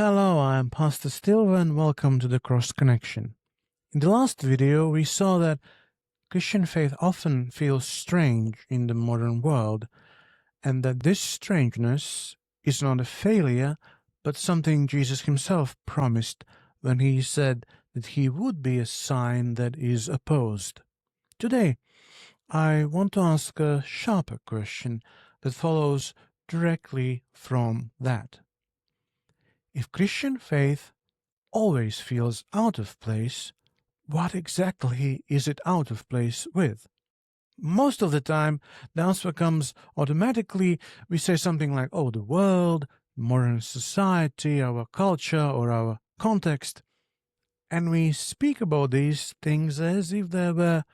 Hello, I'm Pastor Stilva and welcome to the Cross Connection. In the last video, we saw that Christian faith often feels strange in the modern world, and that this strangeness is not a failure, but something Jesus himself promised when he said that he would be a sign that is opposed. Today, I want to ask a sharper question that follows directly from that. If Christian faith always feels out of place, what exactly is it out of place with? Most of the time, the answer comes automatically. We say something like, oh, the world, modern society, our culture, or our context. And we speak about these things as if they were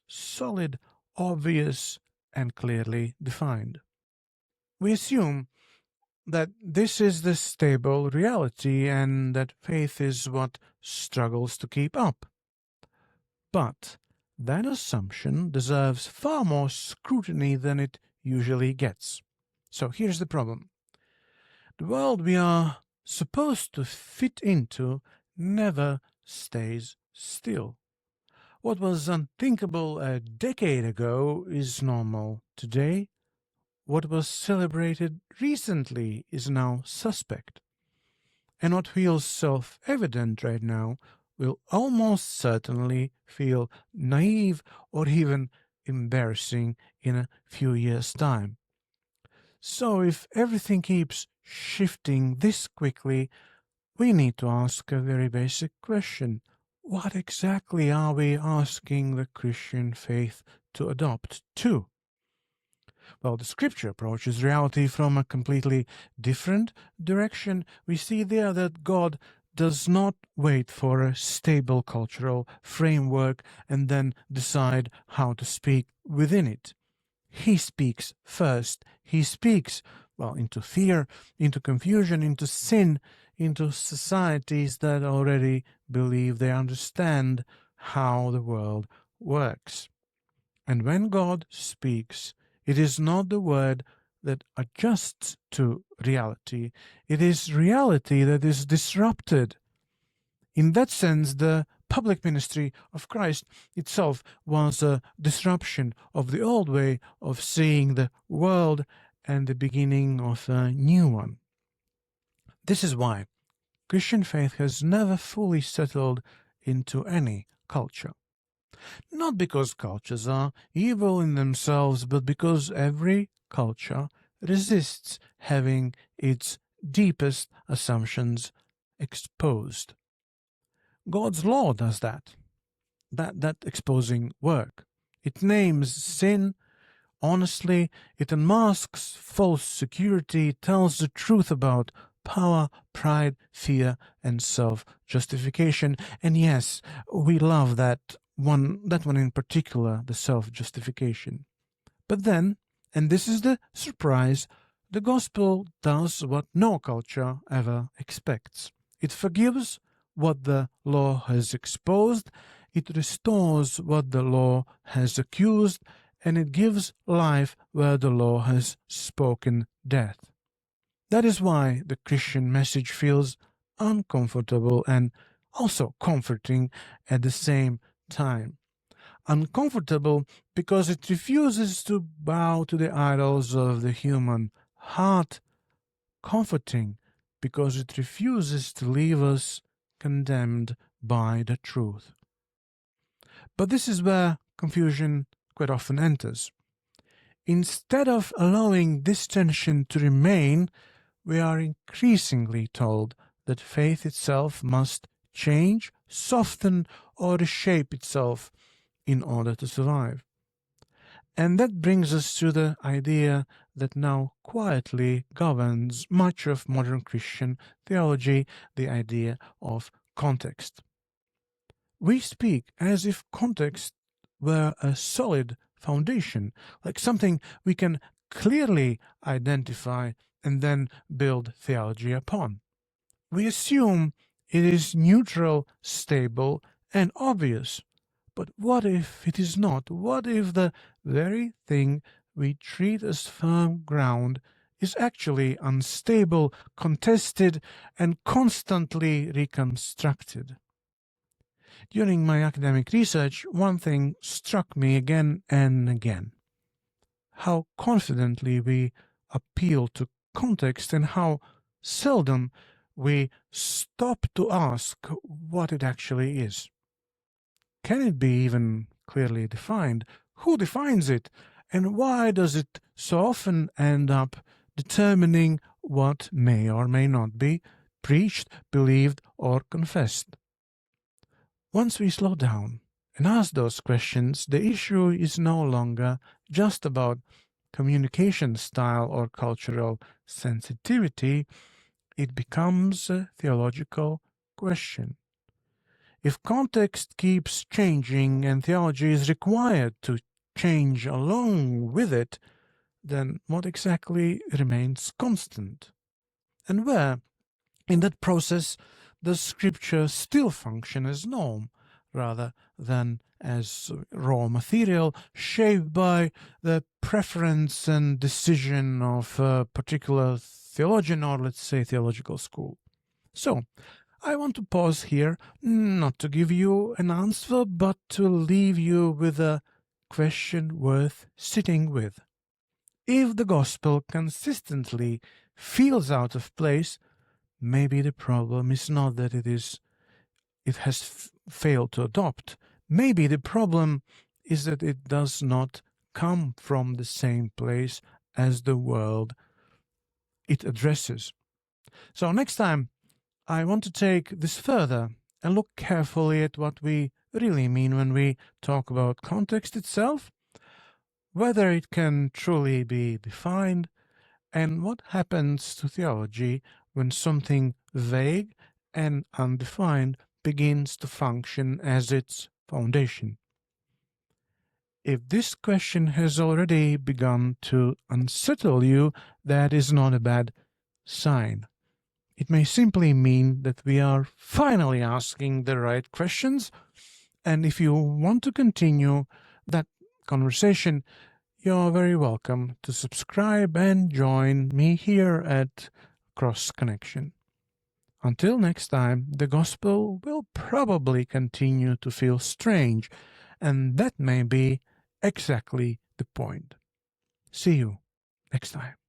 solid, obvious, and clearly defined. We assume that this is the stable reality and that faith is what struggles to keep up. But that assumption deserves far more scrutiny than it usually gets. So here's the problem. The world we are supposed to fit into never stays still. What was unthinkable a decade ago is normal today. What was celebrated recently is now suspect. And what feels self-evident right now will almost certainly feel naive or even embarrassing in a few years' time. So if everything keeps shifting this quickly, we need to ask a very basic question. What exactly are we asking the Christian faith to adopt to? Well, the scripture approaches reality from a completely different direction. We see there that God does not wait for a stable cultural framework and then decide how to speak within it. He speaks first. He speaks, into fear, into confusion, into sin, into societies that already believe they understand how the world works. And when God speaks, it is not the word that adjusts to reality. It is reality that is disrupted. In that sense, the public ministry of Christ itself was a disruption of the old way of seeing the world and the beginning of a new one. This is why Christian faith has never fully settled into any culture. Not because cultures are evil in themselves, but because every culture resists having its deepest assumptions exposed. God's law does that exposing work. It names sin honestly, it unmasks false security, it tells the truth about power, pride, fear, and self-justification. And yes, we love that one in particular, the self-justification. But then, and this is the surprise, the gospel does what no culture ever expects. It forgives what the law has exposed, it restores what the law has accused, and it gives life where the law has spoken death. That is why the Christian message feels uncomfortable and also comforting at the same time. Uncomfortable because it refuses to bow to the idols of the human heart. Comforting because it refuses to leave us condemned by the truth. But this is where confusion quite often enters. Instead of allowing this tension to remain, we are increasingly told that faith itself must change, soften, or reshape itself in order to survive. And that brings us to the idea that now quietly governs much of modern Christian theology, the idea of context. We speak as if context were a solid foundation, like something we can clearly identify and then build theology upon. We assume it is neutral, stable, and obvious. But what if it is not? What if the very thing we treat as firm ground is actually unstable, contested, and constantly reconstructed. During my academic research, one thing struck me again and again: how confidently we appeal to context and how seldom we stop to ask what it actually is. Can it be even clearly defined? Who defines it? And why does it so often end up determining what may or may not be preached, believed, or confessed? Once we slow down and ask those questions, the issue is no longer just about communication style or cultural sensitivity. It becomes a theological question. If context keeps changing and theology is required to change along with it, then what exactly remains constant? And where, in that process, does Scripture still function as norm rather than as raw material shaped by the preference and decision of a particular theologian or, let's say, theological school? So, I want to pause here, not to give you an answer, but to leave you with a question worth sitting with. If the gospel consistently feels out of place, maybe the problem is not that it has failed to adopt. Maybe the problem is that it does not come from the same place as the world it addresses. So next time, I want to take this further and look carefully at what we really mean when we talk about context itself, whether it can truly be defined, and what happens to theology when something vague and undefined begins to function as its foundation. If this question has already begun to unsettle you, that is not a bad sign. It may simply mean that we are finally asking the right questions, and if you want to continue that conversation, you're very welcome to subscribe and join me here at Cross Connection. Until next time, the gospel will probably continue to feel strange, and that may be exactly the point. See you next time.